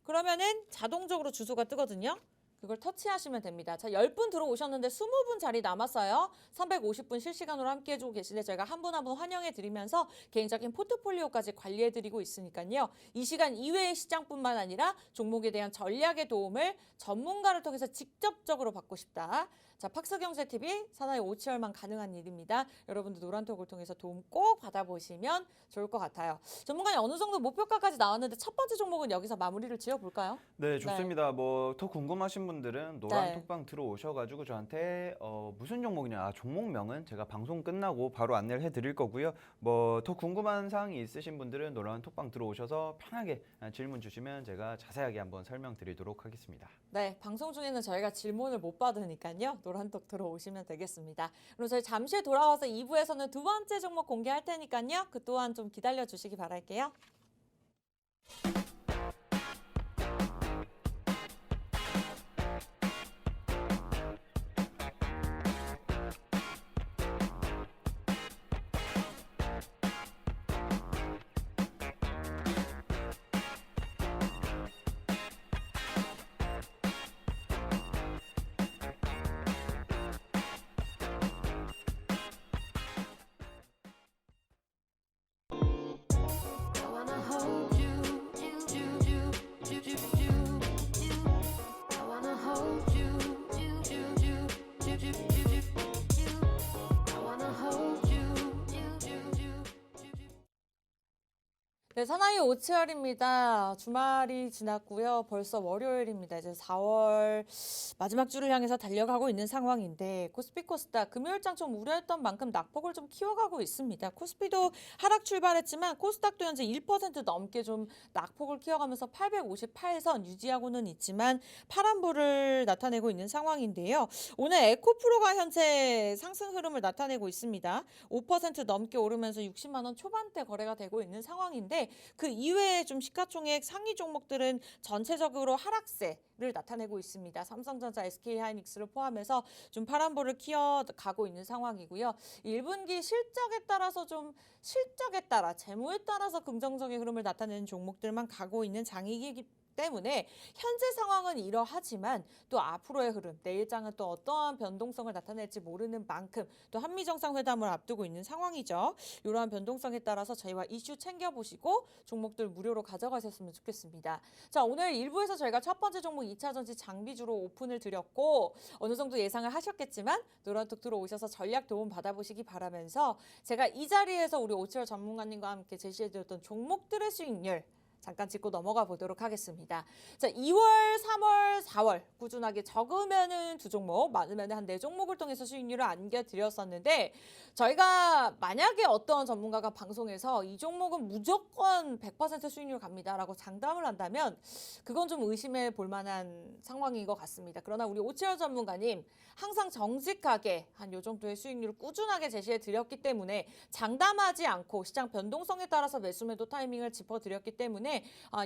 그러면은 자동적으로 주소가 뜨거든요. 그걸 터치하시면 됩니다. 자, 10분 들어오셨는데 20분 자리 남았어요. 350분 실시간으로 함께 해주고 계신데 저희가 한 분 한 분 환영해 드리면서 개인적인 포트폴리오까지 관리해 드리고 있으니까요. 이 시간 이외의 시장뿐만 아니라 종목에 대한 전략의 도움을 전문가를 통해서 직접적으로 받고 싶다. 자, 팍스경제TV 사나이 오치열만 가능한 일입니다. 여러분들 노란톡을 통해서 도움 꼭 받아보시면 좋을 것 같아요. 전문가님 어느 정도 목표가까지 나왔는데 첫 번째 종목은 여기서 마무리를 지어볼까요? 네, 좋습니다. 뭐 더 궁금하신 분들은 노란 네. 톡방 들어오셔가지고 저한테 무슨 종목이냐, 종목명은 제가 방송 끝나고 바로 안내를 해드릴 거고요. 뭐 더 궁금한 사항이 있으신 분들은 노란 톡방 들어오셔서 편하게 질문 주시면 제가 자세하게 한번 설명드리도록 하겠습니다. 네, 방송 중에는 저희가 질문을 못 받으니까요. 노란톡 들어오시면 되겠습니다. 그럼 저희 잠시 후에 돌아와서 2부에서는 두 번째 종목 공개할 테니까요. 그 또한 좀 기다려 주시기 바랄게요. I wanna hold you, I wanna hold you, I wanna hold you. 네, 사나이 오치열입니다. 주말이 지났고요. 벌써 월요일입니다. 이제 4월 마지막 주를 향해서 달려가고 있는 상황인데 코스피 코스닥 금요일장 좀 우려했던 만큼 낙폭을 좀 키워가고 있습니다. 코스피도 하락 출발했지만 코스닥도 현재 1% 넘게 좀 낙폭을 키워가면서 858선 유지하고는 있지만 파란불을 나타내고 있는 상황인데요. 오늘 에코프로가 현재 상승 흐름을 나타내고 있습니다. 5% 넘게 오르면서 60만 원 초반대 거래가 되고 있는 상황인데 그 이외에 좀 시가총액 상위 종목들은 전체적으로 하락세를 나타내고 있습니다. 삼성전자, SK하이닉스를 포함해서 좀 파란불을 키워가고 있는 상황이고요. 1분기 실적에 따라 재무에 따라서 긍정적인 흐름을 나타내는 종목들만 가고 있는 장이기 때문에 현재 상황은 이러하지만 또 앞으로의 흐름, 내일장은 또 어떠한 변동성을 나타낼지 모르는 만큼 또 한미정상회담을 앞두고 있는 상황이죠. 이러한 변동성에 따라서 저희와 이슈 챙겨보시고 종목들 무료로 가져가셨으면 좋겠습니다. 자, 오늘 1부에서 저희가 첫 번째 종목 2차전지 장비주로 오픈을 드렸고 어느 정도 예상을 하셨겠지만 노란톡 들어오셔서 전략 도움 받아보시기 바라면서 제가 이 자리에서 우리 오치열 전문가님과 함께 제시해드렸던 종목들의 수익률 잠깐 짚고 넘어가 보도록 하겠습니다. 자, 2월, 3월, 4월 꾸준하게 적으면은 두 종목, 많으면은 한 네 종목을 통해서 수익률을 안겨드렸었는데 저희가 만약에 어떤 전문가가 방송에서 이 종목은 무조건 100% 수익률 갑니다라고 장담을 한다면 그건 좀 의심해 볼 만한 상황인 것 같습니다. 그러나 우리 오치열 전문가님 항상 정직하게 한 요 정도의 수익률을 꾸준하게 제시해 드렸기 때문에 장담하지 않고 시장 변동성에 따라서 매수 매도 타이밍을 짚어드렸기 때문에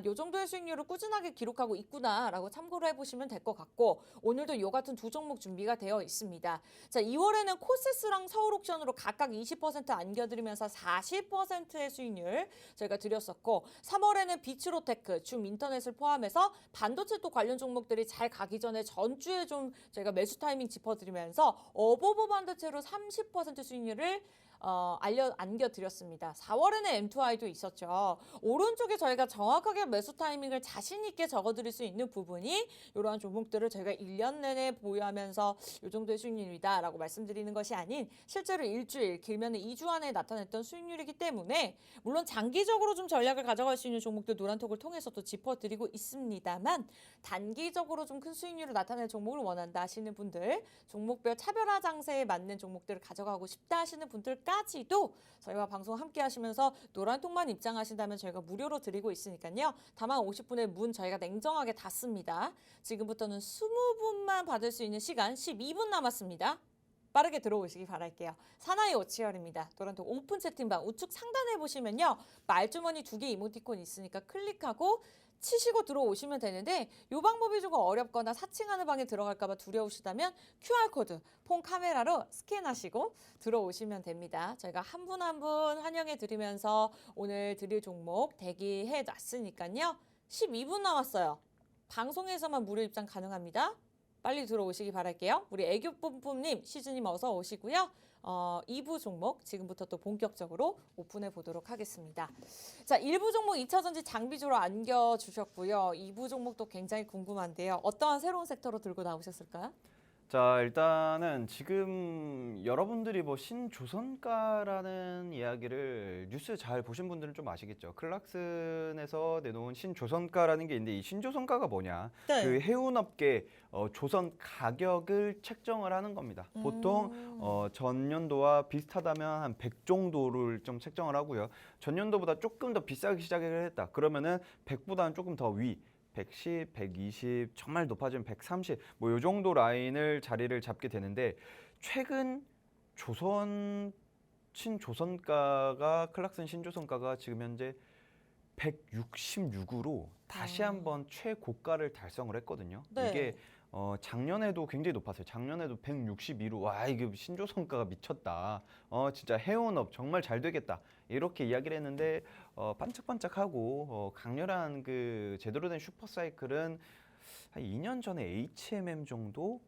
요 정도의 수익률을 꾸준하게 기록하고 있구나라고 참고를 해보시면 될 것 같고 오늘도 요 같은 두 종목 준비가 되어 있습니다. 자, 2월에는 코세스랑 서울옥션으로 각각 20% 안겨드리면서 40%의 수익률 저희가 드렸었고 3월에는 비츠로테크, 줌인터넷을 포함해서 반도체 또 관련 종목들이 잘 가기 전에 전주에 좀 저희가 매수 타이밍 짚어드리면서 어보브 반도체로 30% 수익률을 안겨드렸습니다. 4월에는 M2I도 있었죠. 오른쪽에 저희가 정확하게 매수 타이밍을 자신 있게 적어드릴 수 있는 부분이 이러한 종목들을 저희가 1년 내내 보유하면서 이 정도의 수익률이다 라고 말씀드리는 것이 아닌 실제로 일주일, 길면 2주 안에 나타냈던 수익률이기 때문에 물론 장기적으로 좀 전략을 가져갈 수 있는 종목들 노란톡을 통해서 또 짚어드리고 있습니다만 단기적으로 좀 큰 수익률을 나타낼 종목을 원한다 하시는 분들, 종목별 차별화 장세에 맞는 종목들을 가져가고 싶다 하시는 분들까지도 저희와 방송 함께 하시면서 노란통만 입장하신다면 저희가 무료로 드리고 있으니까요. 다만 50분의 문 저희가 냉정하게 닫습니다. 지금부터는 20분만 받을 수 있는 시간 12분 남았습니다. 빠르게 들어오시기 바랄게요. 사나이 오치열입니다. 노란톡 오픈 채팅방 우측 상단에 보시면요. 말주머니 2개 이모티콘 있으니까 클릭하고 치시고 들어오시면 되는데 이 방법이 조금 어렵거나 사칭하는 방에 들어갈까 봐 두려우시다면 QR코드 폰 카메라로 스캔하시고 들어오시면 됩니다. 저희가 한 분 한 분 환영해 드리면서 오늘 드릴 종목 대기해 놨으니까요. 12분 남았어요. 방송에서만 무료 입장 가능합니다. 빨리 들어오시기 바랄게요. 우리 애교뿜뿜님, 시즈님 어서 오시고요. 2부 종목 지금부터 또 본격적으로 오픈해 보도록 하겠습니다. 자, 1부 종목 2차전지 장비주로 안겨주셨고요. 2부 종목도 굉장히 궁금한데요. 어떠한 새로운 섹터로 들고 나오셨을까요? 자, 일단은 지금 여러분들이 뭐 신조선가라는 이야기를 뉴스 잘 보신 분들은 좀 아시겠죠. 클락슨에서 내놓은 신조선가라는 게 있는데 이 신조선가가 뭐냐? 네. 그 해운업계 조선 가격을 책정을 하는 겁니다. 보통 전년도와 비슷하다면 한 100 정도를 좀 책정을 하고요. 전년도보다 조금 더 비싸게 시작을 했다. 그러면은 100보다는 조금 더 위. 110, 120, 정말 높아지면 130, 뭐 요 정도 라인을 자리를 잡게 되는데 최근 조선 신조선가가 클락슨 신조선가가 지금 현재 166으로 다시 한번 최고가를 달성을 했거든요. 네. 이게 작년에도 굉장히 높았어요. 작년에도 162로 와 이게 신조선가가 미쳤다. 진짜 해운업 정말 잘 되겠다. 이렇게 이야기를 했는데 반짝반짝하고 강렬한 그 제대로 된 슈퍼사이클은 한 2년 전에 HMM 정도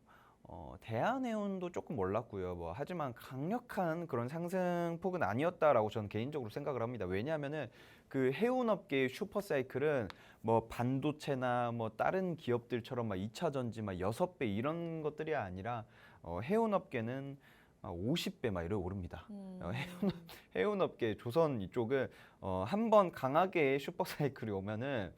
대한해운도 조금 몰랐고요. 뭐 하지만 강력한 그런 상승폭은 아니었다라고 저는 개인적으로 생각을 합니다. 왜냐하면은 그 해운업계의 슈퍼사이클은 뭐 반도체나 뭐 다른 기업들처럼 막 2차 전지 막 6배 이런 것들이 아니라 해운업계는 50배 막 이래 오릅니다. 해운업계 조선 이쪽은 한번 강하게 슈퍼사이클이 오면은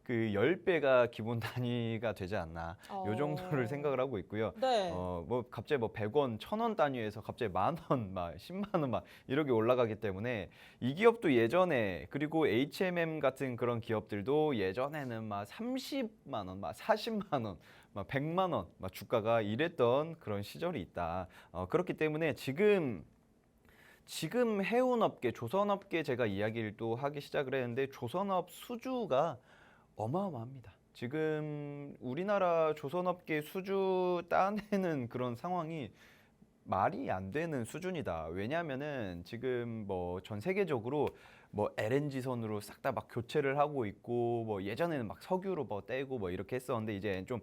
그 10배가 기본 단위가 되지 않나 요 정도를 생각을 하고 있고요. 네. 뭐 갑자기 뭐 100원, 1000원 단위에서 갑자기 10,000원, 막 10만 원 막 이렇게 올라가기 때문에 이 기업도 예전에 그리고 HMM 같은 그런 기업들도 예전에는 막 30만 원, 막 40만 원, 막 100만 원 막 주가가 이랬던 그런 시절이 있다. 그렇기 때문에 지금 해운업계, 조선업계 제가 이야기를 또 하기 시작을 했는데 조선업 수주가 어마어마합니다. 지금 우리나라 조선업계 수주 따내는 그런 상황이 말이 안 되는 수준이다. 왜냐하면은 지금 뭐 전 세계적으로 뭐 LNG 선으로 싹 다 막 교체를 하고 있고 뭐 예전에는 막 석유로 뭐 떼고 뭐 이렇게 했었는데 이제 좀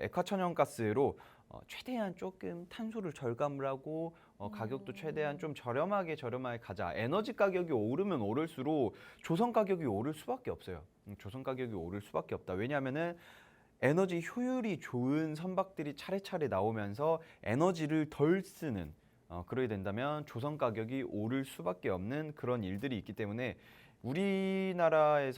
액화천연가스로 최대한 조금 탄소를 절감을 하고 가격도 최대한 좀 저렴하게 가자. 에너지 가격이 오르면 오를수록 조선 가격이 오를 수밖에 없어요. 조선 가격이 오를 수밖에 없다. 왜냐하면은 에너지 효율이 좋은 선박들이 차례차례 나오면서 에너지를 덜 쓰는 그러게 된다면 조선 가격이 오를 수밖에 없는 그런 일들이 있기 때문에 우리나라에서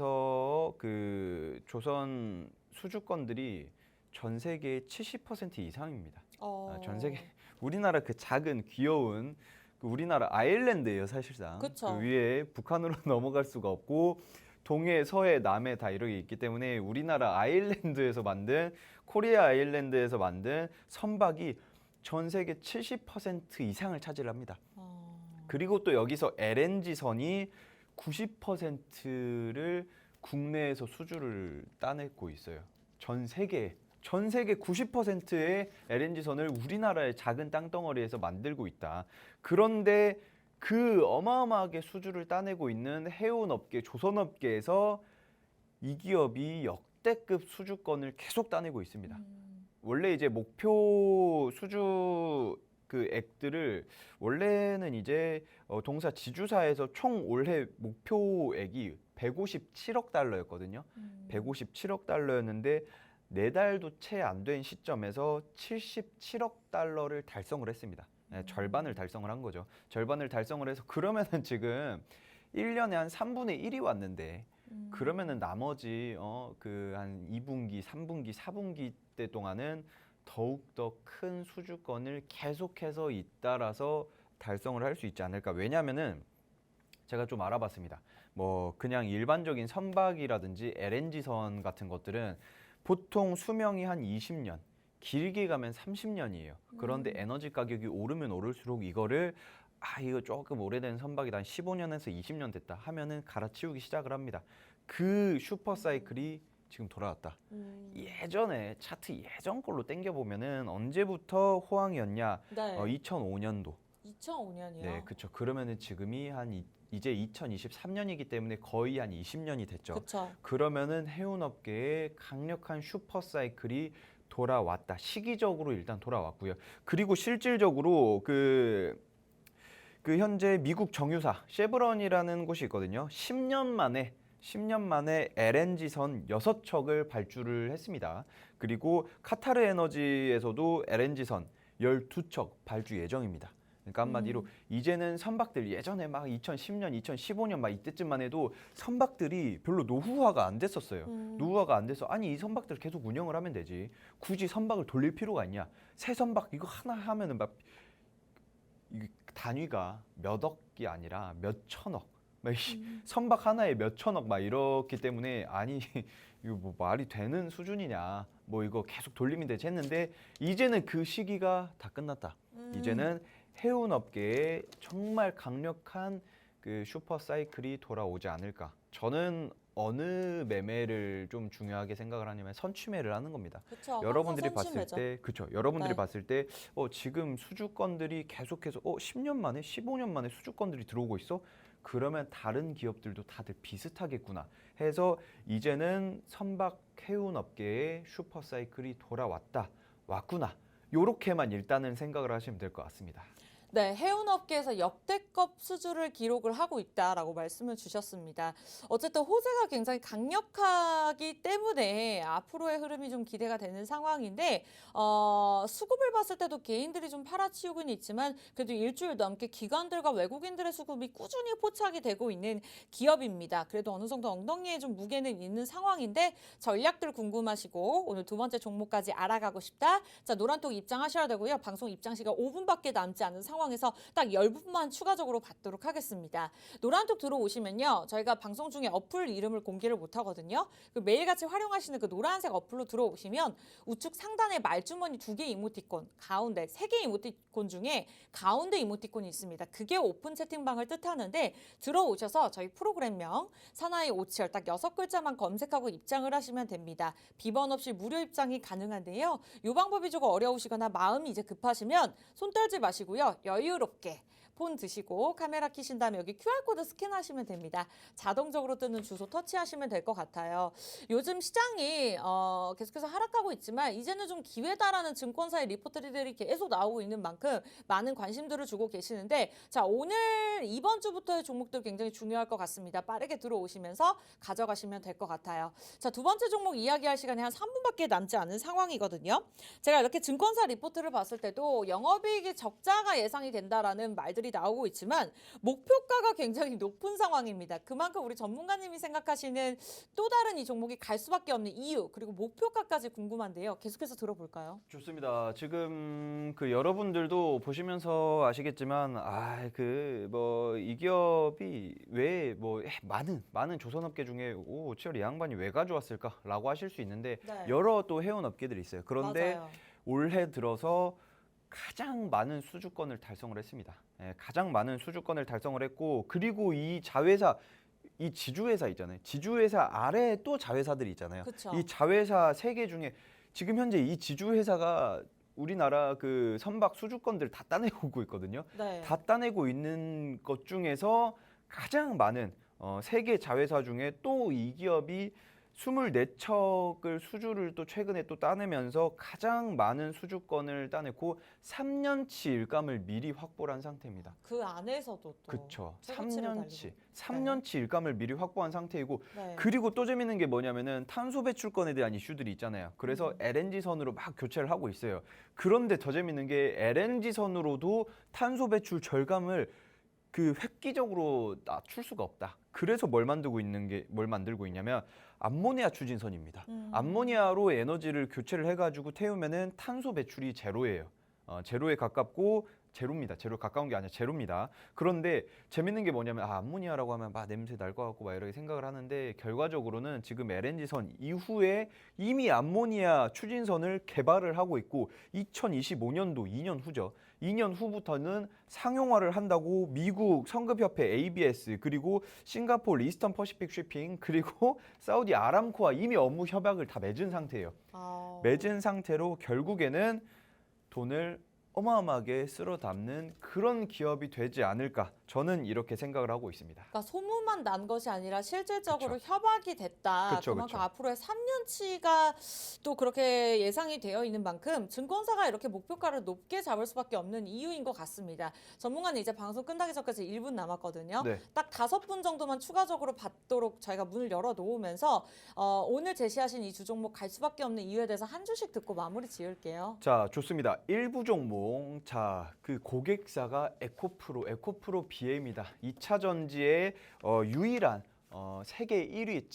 그 조선 수주권들이 전 세계의 70% 이상입니다. 전 세계 우리나라 그 작은 귀여운 그 우리나라 아일랜드예요 사실상. 그쵸. 그 위에 북한으로 넘어갈 수가 없고 동해, 서해, 남해 다 이렇게 있기 때문에 우리나라 아일랜드에서 만든 코리아 아일랜드에서 만든 선박이 전 세계 70% 이상을 차지합니다. 그리고 또 여기서 LNG 선이 90%를 국내에서 수주를 따내고 있어요. 전 세계 90%의 LNG 선을 우리나라의 작은 땅덩어리에서 만들고 있다. 그런데 그 어마어마하게 수주를 따내고 있는 해운업계, 조선업계에서 이 기업이 역대급 수주권을 계속 따내고 있습니다. 원래 이제 목표 수주 그 액들을 원래는 이제 동사 지주사에서 총 올해 목표액이 157억 달러였거든요. 157억 달러였는데 4달도 채 안 된 시점에서 77억 달러를 달성을 했습니다. 네, 절반을 달성을 한 거죠. 절반을 달성을 해서 그러면은 지금 1년에 한 3분의 1이 왔는데 그러면은 나머지 그 한 2분기, 3분기, 4분기 때 동안은 더욱더 큰 수주권을 계속해서 잇따라서 달성을 할 수 있지 않을까. 왜냐하면은 제가 좀 알아봤습니다. 뭐 그냥 일반적인 선박이라든지 LNG 선 같은 것들은 보통 수명이 한 20년, 길게 가면 30년이에요. 그런데 에너지 가격이 오르면 오를수록 이거를 이거 조금 오래된 선박이다. 한 15년에서 20년 됐다 하면은 갈아치우기 시작을 합니다. 그 슈퍼사이클이 지금 돌아왔다. 예전에 차트 예전 걸로 땡겨 보면은 언제부터 호황이었냐? 네. 2005년도. 2005년이요. 네, 그렇죠. 그러면은 지금이 한 이제 2023년이기 때문에 거의 한 20년이 됐죠. 그렇죠. 그러면은 해운업계에 강력한 슈퍼사이클이 돌아왔다. 시기적으로 일단 돌아왔고요. 그리고 실질적으로 그 현재 미국 정유사 쉐브론이라는 곳이 있거든요. 10년 만에 10년 만에 LNG선 6척을 발주를 했습니다. 그리고 카타르 에너지에서도 LNG선 12척 발주 예정입니다. 그러니까 한마디로 이제는 선박들 예전에 막 2010년, 2015년 막 이때쯤만 해도 선박들이 별로 노후화가 안 됐었어요. 노후화가 안 돼서 아니 이 선박들 계속 운영을 하면 되지. 굳이 선박을 돌릴 필요가 있냐. 새 선박 이거 하나 하면은 막 이 단위가 몇 억이 아니라 몇 천억. 막 선박 하나에 몇 천억 막 이렇기 때문에 아니 이거 뭐 말이 되는 수준이냐. 뭐 이거 계속 돌리면 되지 했는데 이제는 그 시기가 다 끝났다. 이제는 해운 업계에 정말 강력한 그 슈퍼 사이클이 돌아오지 않을까. 저는 어느 매매를 좀 중요하게 생각을 하냐면 선취매를 하는 겁니다. 그렇죠. 여러분들이 봤을 때, 그렇죠. 여러분들이 네. 봤을 때, 지금 수주권들이 계속해서 10년 만에, 15년 만에 수주권들이 들어오고 있어. 그러면 다른 기업들도 다들 비슷하겠구나 해서 이제는 선박 해운 업계의 슈퍼 사이클이 왔구나. 요렇게만 일단은 생각을 하시면 될 것 같습니다. 네, 해운업계에서 역대급 수주를 기록을 하고 있다라고 말씀을 주셨습니다. 어쨌든 호재가 굉장히 강력하기 때문에 앞으로의 흐름이 좀 기대가 되는 상황인데 수급을 봤을 때도 개인들이 좀 팔아치우고는 있지만 그래도 일주일 넘게 기관들과 외국인들의 수급이 꾸준히 포착이 되고 있는 기업입니다. 그래도 어느 정도 엉덩이에 좀 무게는 있는 상황인데 전략들 궁금하시고 오늘 두 번째 종목까지 알아가고 싶다. 자, 노란톡 입장하셔야 되고요. 방송 입장 시간 5분밖에 남지 않은 상황에서 딱 10분만 추가적으로 받도록 하겠습니다. 노란톡 들어오시면요. 저희가 방송 중에 어플 이름을 공개를 못하거든요. 그 매일같이 활용하시는 그 노란색 어플로 들어오시면 우측 상단에 말주머니 2개 이모티콘, 가운데 3개 이모티콘 중에 가운데 이모티콘이 있습니다. 그게 오픈 채팅방을 뜻하는데 들어오셔서 저희 프로그램명 사나이 오치열 딱 6글자만 검색하고 입장을 하시면 됩니다. 비번 없이 무료 입장이 가능한데요. 이 방법이 조금 어려우시거나 마음이 이제 급하시면 손 떨지 마시고요. 여유롭게 폰 드시고 카메라 켜신 다음에 여기 QR코드 스캔하시면 됩니다. 자동적으로 뜨는 주소 터치하시면 될 것 같아요. 요즘 시장이 계속해서 하락하고 있지만 이제는 좀 기회다라는 증권사의 리포트들이 계속 나오고 있는 만큼 많은 관심들을 주고 계시는데 자, 오늘 이번 주부터의 종목들 굉장히 중요할 것 같습니다. 빠르게 들어오시면서 가져가시면 될 것 같아요. 자, 두 번째 종목 이야기할 시간이 한 3분밖에 남지 않은 상황이거든요. 제가 이렇게 증권사 리포트를 봤을 때도 영업이익이 적자가 예상이 된다라는 말들이 나오고 있지만 목표가가 굉장히 높은 상황입니다. 그만큼 우리 전문가님이 생각하시는 또 다른 이 종목이 갈 수밖에 없는 이유 그리고 목표가까지 궁금한데요. 계속해서 들어볼까요? 좋습니다. 지금 그 여러분들도 보시면서 아시겠지만 이 기업이 왜 많은 조선업계 중에 오치열 이 양반이 왜 가져왔을까라고 하실 수 있는데 네. 여러 또 해운 업계들이 있어요. 그런데 맞아요. 올해 들어서 가장 많은 수주권을 달성을 했습니다. 가장 많은 수주권을 달성을 했고 그리고 이 자회사 이 지주회사 있잖아요. 지주회사 아래에 또 자회사들이 있잖아요. 그쵸. 이 자회사 3개 중에 지금 현재 이 지주회사가 우리나라 그 선박 수주권들 다 따내고 오고 있거든요. 네. 다 따내고 있는 것 중에서 가장 많은 3개 자회사 중에 또 이 기업이 24척을 수주를 또 최근에 또 따내면서 가장 많은 수주권을 따냈고 3년치 일감을 미리 확보를 한 상태입니다. 그 안에서도 또 그쵸. 최고치를 3년치 일감을 미리 확보한 상태이고 네. 그리고 또 재밌는 게 뭐냐면은 탄소 배출권에 대한 이슈들이 있잖아요. 그래서 LNG 선으로 막 교체를 하고 있어요. 그런데 더 재밌는 게 LNG 선으로도 탄소 배출 절감을 그 획기적으로 낮출 수가 없다. 그래서 뭘 만들고 있냐면 암모니아 추진선입니다. 암모니아로 에너지를 교체를 해가지고 태우면은 탄소 배출이 제로예요. 제로에 가깝고 제로입니다. 제로 가까운 게 아니라 제로입니다. 그런데 재밌는 게 뭐냐면 암모니아라고 하면 막 냄새 날 것 같고 막 이렇게 생각을 하는데 결과적으로는 지금 LNG선 이후에 이미 암모니아 추진선을 개발을 하고 있고 2025년도 2년 후죠. 2년 후부터는 상용화를 한다고 미국 성급협회 ABS 그리고 싱가포르 이스턴 퍼시픽 쉬핑 그리고 사우디 아람코와 이미 업무 협약을 다 맺은 상태예요. 맺은 상태로 결국에는 돈을 어마어마하게 쓸어 담는 그런 기업이 되지 않을까 저는 이렇게 생각을 하고 있습니다. 그러니까 소문만 난 것이 아니라 실질적으로 그쵸. 협약이 됐다. 그쵸, 그만큼 그쵸. 앞으로의 3년치가 또 그렇게 예상이 되어 있는 만큼 증권사가 이렇게 목표가를 높게 잡을 수밖에 없는 이유인 것 같습니다. 전문가는 이제 방송 끝나기 전까지 1분 남았거든요. 네. 딱 5분 정도만 추가적으로 받도록 저희가 문을 열어 놓으면서 오늘 제시하신 이 주 종목 갈 수밖에 없는 이유에 대해서 한 주씩 듣고 마무리 지을게요. 자, 좋습니다. 일부 종목. 자, 그 고객사가 에코프로 BM이다. 2차 전지의 유일한 세계 1위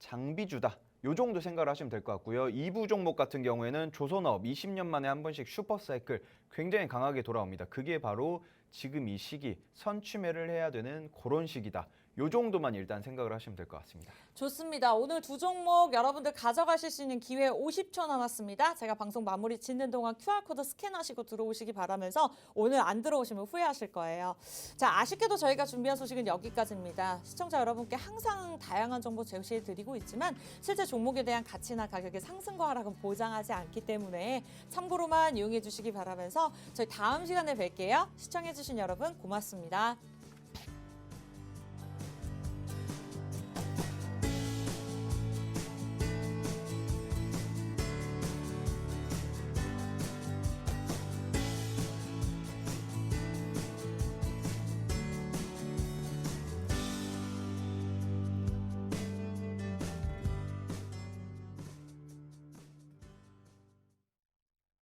장비주다. 요 정도 생각을 하시면 될 것 같고요. 2부 종목 같은 경우에는 조선업 20년 만에 한 번씩 슈퍼사이클 굉장히 강하게 돌아옵니다. 그게 바로 지금 이 시기 선취매를 해야 되는 그런 시기다. 요 정도만 일단 생각을 하시면 될 것 같습니다. 좋습니다. 오늘 두 종목 여러분들 가져가실 수 있는 기회 50초 남았습니다. 제가 방송 마무리 짓는 동안 QR코드 스캔하시고 들어오시기 바라면서 오늘 안 들어오시면 후회하실 거예요. 자, 아쉽게도 저희가 준비한 소식은 여기까지입니다. 시청자 여러분께 항상 다양한 정보 제시해드리고 있지만 실제 종목에 대한 가치나 가격의 상승과 하락은 보장하지 않기 때문에 참고로만 이용해 주시기 바라면서 저희 다음 시간에 뵐게요. 시청해주신 여러분 고맙습니다.